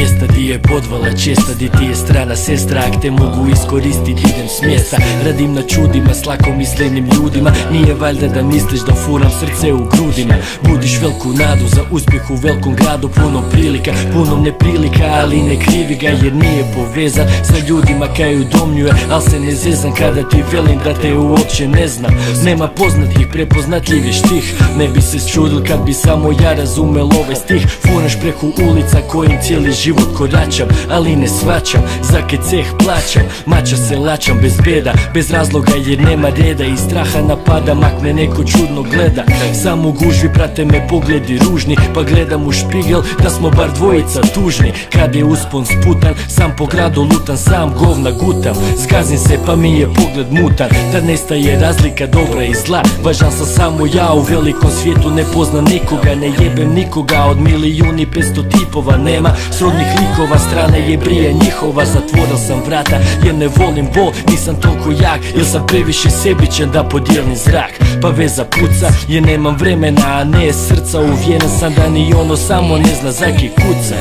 mjesta di je podvala česta, di ti je strana sestra, ak te mogu iskoristiti idem s mjesta. Radim na čudima s lakomislenim ljudima, nije valjda da misliš da furam srce u grudima. Budiš velku nadu za uspjeh u velkom gradu, puno prilika, puno neprilika, ali ne krivi ga jer nije povezan sa ljudima kaj udomljuje, al se ne zezam kada ti velim da te uopće ne znam. Nema poznatih, prepoznatljivi štih, ne bi se čudil kad bi samo ja razumel ovaj stih. Furaš preko ulica kojim cijeli život koračam, ali ne svačam, za kaj ceh plaćam. Mača se lačam bez beda, bez razloga jer nema reda, i straha napada mak me neko čudno gleda. Samo u gužvi prate me pogledi ružni, pa gledam u špigel da smo bar dvojica tužni. Kad je uspon sputan, sam po gradu lutan, sam govna gutam. Zgazim se pa mi je pogled mutan, tad nestaje razlika dobra i zla. Važan sam samo ja u velikom svijetu, ne poznam nikoga, ne jebem nikoga. Od 1.500.000 tipova nema srodnih likova, strana je brija njihova. Zatvoril sam vrata jer ne volim bol, nisam toliko jak jer sam previše sebičan da podijelim zrak. Pa veza puca jer nemam vremena, a ne srca. Uvjeren sam da ni ono samo ne zna za ki kuca.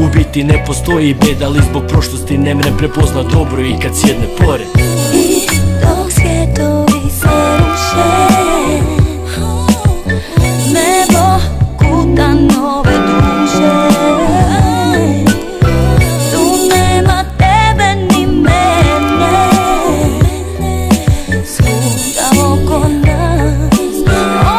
U biti ne postoji beda, ali zbog prošlosti ne mrem prepozna dobro i kad sjedne pored. I dok svijetovi se ruše, nebo kuda nove duše. Tu nema tebe ni mene, svuda oko nas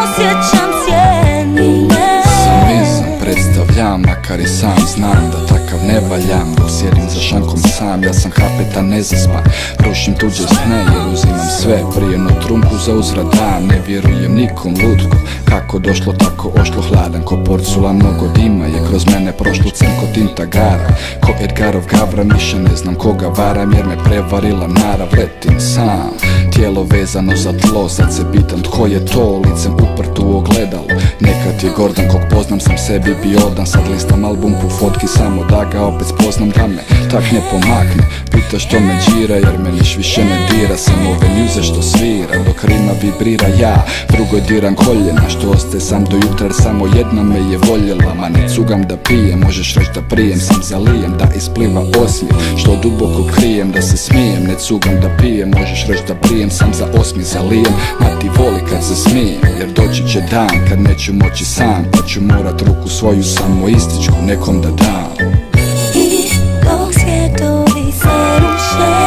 osjećam sjenine. Sam izam predstavljam, makar i sam znam da takav ne valjam. Dok sjedim za šankom sam, ja sam kapetan nezaspan. Rušim tuđe sne jer uzimam sve, prije no trunku za uzvrat dam. Ne vjerujem nikom lutko, kako došlo tako ošlo, hladan ko porculan, mnogo dima je kroz mene prošlo, cen ko tinta gara. Ko Edgarov Gavra, više ne znam koga varam jer me prevarila narav. Letim sam, tijelo vezano za tlo, sad se pitam tko je to, licem uprt u ogledalo. Nekad je Gordan kog poznam, sam sebi bio odan, sad listam album po fotki samo da ga opet spoznam, da me tak ne pomakne. Pita što me džira jer me niš više ne dira, samo ove mjuze što svira dok rima vibrira. Ja drugoj diram koljena, što ostaje sam do jutra, samo jedna me je voljela. Ma ne cugam da pijem, možeš reći da prijem, sam zalijem da ispliva osmijeh što duboko krijem, da se smijem. Ne cugam da pijem, možeš reći da prijem, sam za osmijeh zalijem. Ma ti voli kad se smijem jer doći će dan kad neću moći sam, pa ću morat ruku svoju samoističku nekom da dam. I dok svijetovi se ruše,